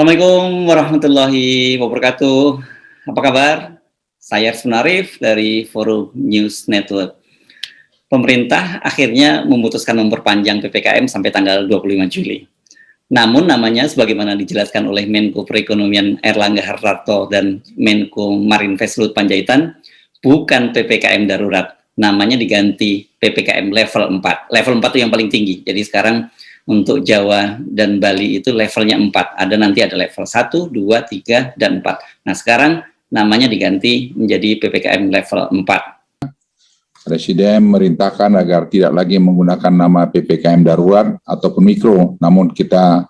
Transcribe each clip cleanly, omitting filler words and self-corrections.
Assalamualaikum warahmatullahi wabarakatuh. Apa kabar? Saya Arsun Arif dari Forum News Network. Pemerintah akhirnya memutuskan memperpanjang PPKM sampai tanggal 25 Juli. Namun namanya sebagaimana dijelaskan oleh Menko Perekonomian Airlangga Hartarto dan Menko Marinvest Luhut Panjaitan, bukan PPKM darurat. Namanya diganti PPKM level 4. Level 4 itu yang paling tinggi. Jadi sekarang untuk Jawa dan Bali itu levelnya 4. Nanti ada level 1, 2, 3, dan 4. Nah sekarang namanya diganti menjadi PPKM level 4. Presiden merintahkan agar tidak lagi menggunakan nama PPKM darurat ataupun mikro, namun kita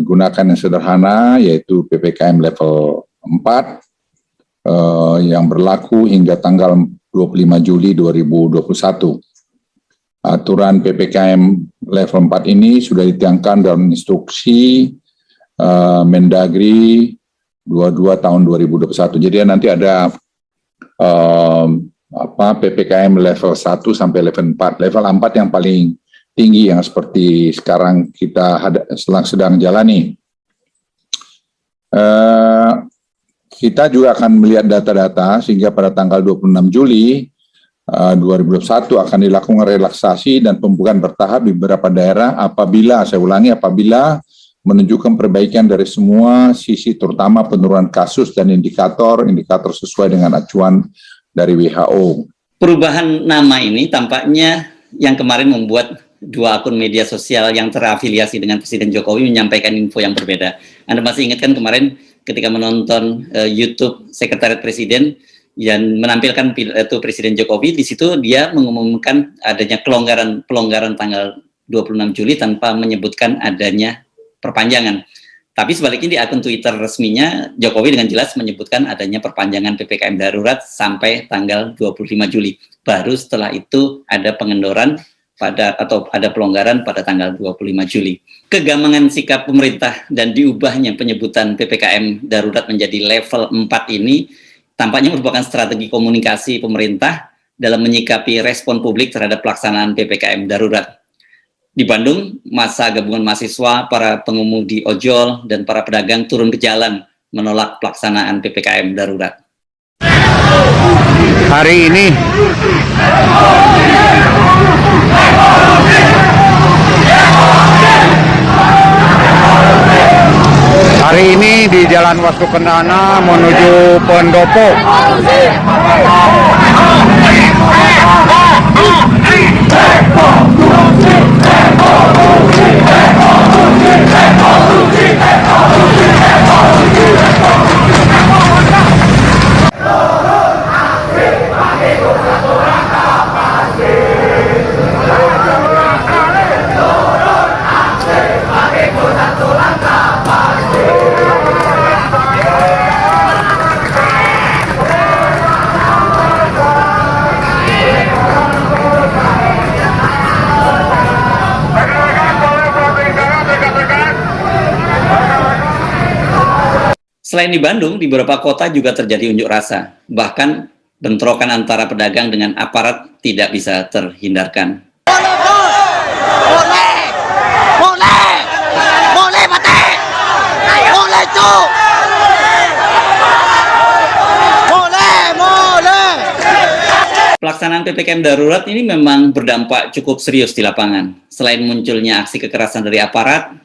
gunakan yang sederhana, yaitu PPKM level 4 yang berlaku hingga tanggal 25 Juli 2021. Aturan PPKM level 4 ini sudah dituangkan dalam instruksi Mendagri 22 tahun 2021. Jadi nanti ada PPKM level 1 sampai level 4. Level 4 yang paling tinggi yang seperti sekarang kita sedang jalani. Kita juga akan melihat data-data sehingga pada tanggal 26 Juli 2021 akan dilakukan relaksasi dan pembukaan bertahap di beberapa daerah apabila menunjukkan perbaikan dari semua sisi, terutama penurunan kasus dan indikator sesuai dengan acuan dari WHO. Perubahan nama ini tampaknya yang kemarin membuat dua akun media sosial yang terafiliasi dengan Presiden Jokowi menyampaikan info yang berbeda. Anda masih ingat kan kemarin ketika menonton YouTube Sekretariat Presiden yang menampilkan pidato Presiden Jokowi, di situ dia mengumumkan adanya pelonggaran tanggal 26 Juli tanpa menyebutkan adanya perpanjangan. Tapi sebaliknya di akun Twitter resminya Jokowi dengan jelas menyebutkan adanya perpanjangan PPKM darurat sampai tanggal 25 Juli. Baru setelah itu ada pengendoran ada pelonggaran pada tanggal 25 Juli. Kegamangan sikap pemerintah dan diubahnya penyebutan PPKM darurat menjadi level 4 ini tampaknya merupakan strategi komunikasi pemerintah dalam menyikapi respon publik terhadap pelaksanaan PPKM darurat. Di Bandung, massa gabungan mahasiswa, para pengemudi ojol, dan para pedagang turun ke jalan menolak pelaksanaan PPKM darurat. Hari ini di Jalan Wastu Kendana menuju Pendopo. Selain di Bandung, di beberapa kota juga terjadi unjuk rasa. Bahkan bentrokan antara pedagang dengan aparat tidak bisa terhindarkan. Pelaksanaan PPKM darurat ini memang berdampak cukup serius di lapangan. Selain munculnya aksi kekerasan dari aparat,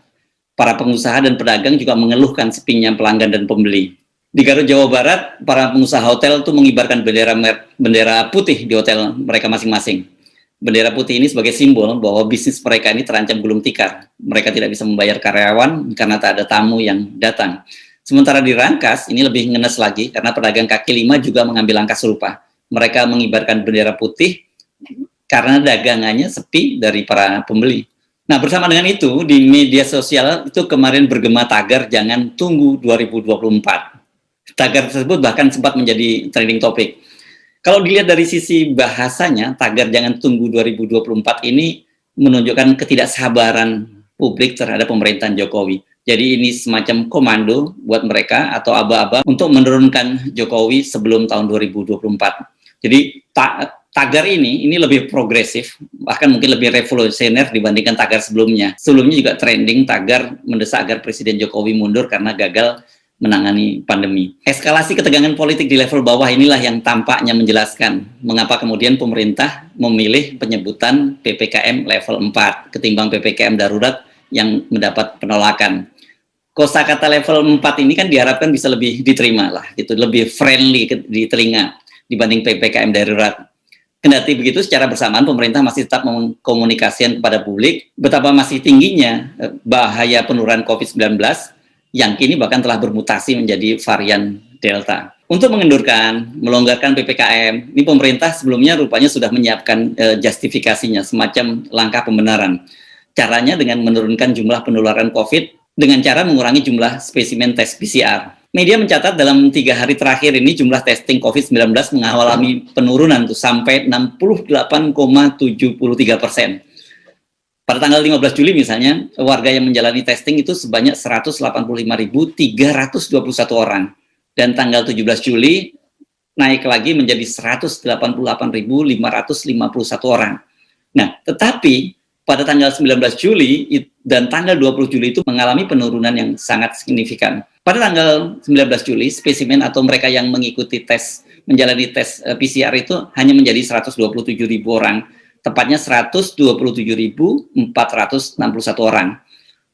para pengusaha dan pedagang juga mengeluhkan sepinya pelanggan dan pembeli. Di Garut, Jawa Barat, para pengusaha hotel itu mengibarkan bendera putih di hotel mereka masing-masing. Bendera putih ini sebagai simbol bahwa bisnis mereka ini terancam gulung tikar. Mereka tidak bisa membayar karyawan karena tak ada tamu yang datang. Sementara di Rangkas, ini lebih ngenes lagi karena pedagang kaki lima juga mengambil langkah serupa. Mereka mengibarkan bendera putih karena dagangannya sepi dari para pembeli. Nah, bersama dengan itu, di media sosial itu kemarin bergema tagar jangan tunggu 2024. Tagar tersebut bahkan sempat menjadi trending topik. Kalau dilihat dari sisi bahasanya, tagar jangan tunggu 2024 ini menunjukkan ketidaksabaran publik terhadap pemerintahan Jokowi. Jadi ini semacam komando buat mereka atau aba-aba untuk menurunkan Jokowi sebelum tahun 2024. Jadi tagar ini lebih progresif, bahkan mungkin lebih revolusioner dibandingkan tagar sebelumnya. Sebelumnya juga trending tagar mendesak agar Presiden Jokowi mundur karena gagal menangani pandemi. Eskalasi ketegangan politik di level bawah inilah yang tampaknya menjelaskan mengapa kemudian pemerintah memilih penyebutan PPKM level 4 ketimbang PPKM darurat yang mendapat penolakan. Kosakata level 4 ini kan diharapkan bisa lebih diterima lah, gitu, lebih friendly di telinga dibanding PPKM darurat. Kendati begitu, secara bersamaan pemerintah masih tetap mengkomunikasikan kepada publik betapa masih tingginya bahaya penurunan COVID-19 yang kini bahkan telah bermutasi menjadi varian Delta. Untuk melonggarkan PPKM, ini pemerintah sebelumnya rupanya sudah menyiapkan justifikasinya, semacam langkah pembenaran. Caranya dengan menurunkan jumlah penularan COVID dengan cara mengurangi jumlah spesimen tes PCR. Media mencatat dalam 3 hari terakhir ini jumlah testing COVID-19 mengalami penurunan tuh sampai 68,73%. Pada tanggal 15 Juli misalnya, warga yang menjalani testing itu sebanyak 185.321 orang. Dan tanggal 17 Juli naik lagi menjadi 188.551 orang. Nah, tetapi pada tanggal 19 Juli dan tanggal 20 Juli itu mengalami penurunan yang sangat signifikan. Pada tanggal 19 Juli, spesimen atau mereka yang mengikuti menjalani tes PCR itu hanya menjadi 127.000 orang, tepatnya 127.461 orang.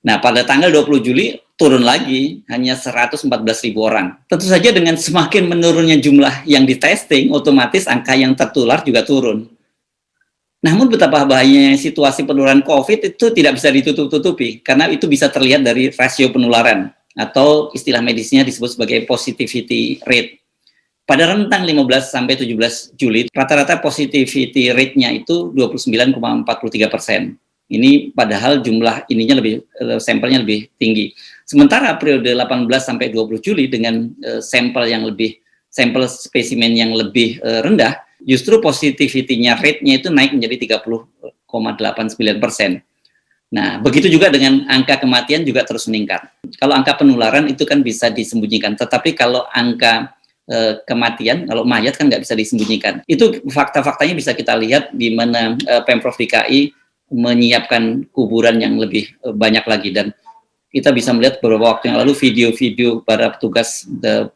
Nah, pada tanggal 20 Juli turun lagi hanya 114.000 orang. Tentu saja dengan semakin menurunnya jumlah yang ditesting, otomatis angka yang tertular juga turun. Namun betapa bahayanya situasi penurunan COVID itu tidak bisa ditutup-tutupi, karena itu bisa terlihat dari rasio penularan, atau istilah medisnya disebut sebagai positivity rate. Pada rentang 15 sampai 17 Juli, rata-rata positivity rate-nya itu 29,43%. Ini padahal jumlah sampelnya lebih tinggi. Sementara periode 18 sampai 20 Juli dengan sampel spesimen yang lebih rendah, justru positivity-nya rate-nya itu naik menjadi 30,89%. Nah, begitu juga dengan angka kematian juga terus meningkat. Kalau angka penularan itu kan bisa disembunyikan, tetapi kalau angka kematian, kalau mayat kan nggak bisa disembunyikan. Itu fakta-faktanya bisa kita lihat di mana Pemprov DKI menyiapkan kuburan yang lebih banyak lagi, dan kita bisa melihat beberapa waktu yang lalu video-video para petugas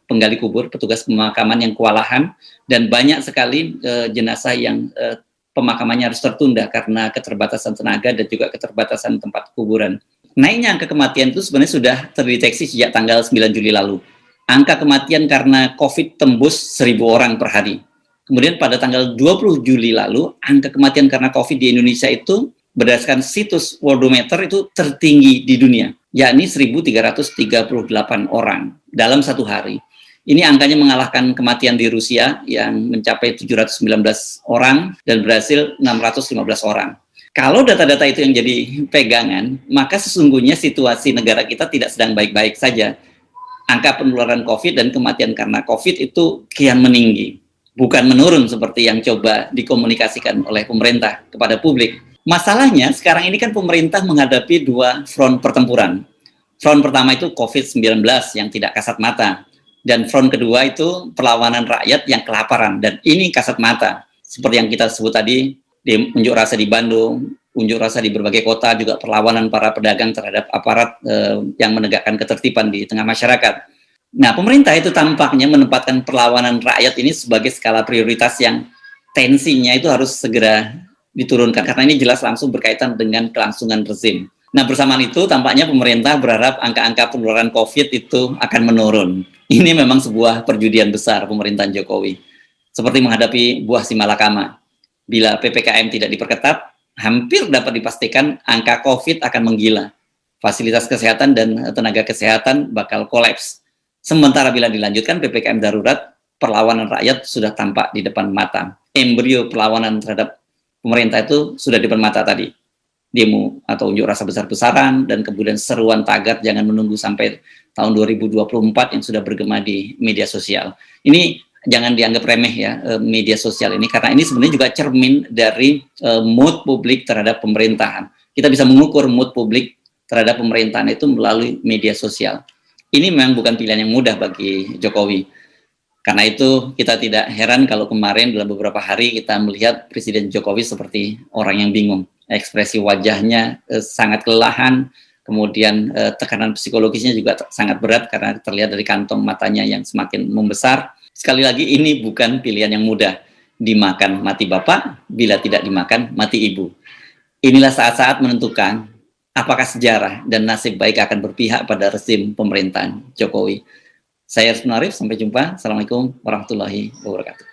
penggali kubur, petugas pemakaman yang kewalahan, dan banyak sekali jenazah yang pemakamannya harus tertunda karena keterbatasan tenaga dan juga keterbatasan tempat kuburan. Naiknya angka kematian itu sebenarnya sudah terdeteksi sejak tanggal 9 Juli lalu. Angka kematian karena COVID tembus 1.000 orang per hari. Kemudian pada tanggal 20 Juli lalu, angka kematian karena COVID di Indonesia itu berdasarkan situs Worldometer itu tertinggi di dunia, yakni 1.338 orang dalam satu hari. Ini angkanya mengalahkan kematian di Rusia yang mencapai 719 orang dan Brasil 615 orang. Kalau data-data itu yang jadi pegangan, maka sesungguhnya situasi negara kita tidak sedang baik-baik saja. Angka penularan COVID dan kematian karena COVID itu kian meninggi, bukan menurun seperti yang coba dikomunikasikan oleh pemerintah kepada publik. Masalahnya sekarang ini kan pemerintah menghadapi 2 front pertempuran. Front pertama itu COVID-19 yang tidak kasat mata. Dan front kedua itu perlawanan rakyat yang kelaparan, dan ini kasat mata. Seperti yang kita sebut tadi, di unjuk rasa di Bandung, unjuk rasa di berbagai kota, juga perlawanan para pedagang terhadap aparat yang menegakkan ketertiban di tengah masyarakat. Nah, pemerintah itu tampaknya menempatkan perlawanan rakyat ini sebagai skala prioritas yang tensinya itu harus segera diturunkan, karena ini jelas langsung berkaitan dengan kelangsungan rezim. Nah, bersamaan itu tampaknya pemerintah berharap angka-angka penularan COVID itu akan menurun. Ini memang sebuah perjudian besar pemerintahan Jokowi. Seperti menghadapi buah si malakama. Bila PPKM tidak diperketat, hampir dapat dipastikan angka COVID akan menggila. Fasilitas kesehatan dan tenaga kesehatan bakal kolaps. Sementara bila dilanjutkan PPKM darurat, perlawanan rakyat sudah tampak di depan mata. Embrio perlawanan terhadap pemerintah itu sudah di depan mata tadi. Demo atau unjuk rasa besar-besaran, dan kemudian seruan tagar jangan menunggu sampai tahun 2024 yang sudah bergema di media sosial. Ini jangan dianggap remeh ya, media sosial ini, karena ini sebenarnya juga cermin dari mood publik terhadap pemerintahan. Kita bisa mengukur mood publik terhadap pemerintahan itu melalui media sosial. Ini memang bukan pilihan yang mudah bagi Jokowi. Karena itu kita tidak heran kalau kemarin dalam beberapa hari kita melihat Presiden Jokowi seperti orang yang bingung. Ekspresi wajahnya sangat kelelahan, kemudian tekanan psikologisnya juga sangat berat karena terlihat dari kantong matanya yang semakin membesar. Sekali lagi ini bukan pilihan yang mudah. Dimakan mati bapak, bila tidak dimakan mati ibu. Inilah saat-saat menentukan apakah sejarah dan nasib baik akan berpihak pada rezim pemerintahan Jokowi. Saya Arif, sampai jumpa. Assalamualaikum warahmatullahi wabarakatuh.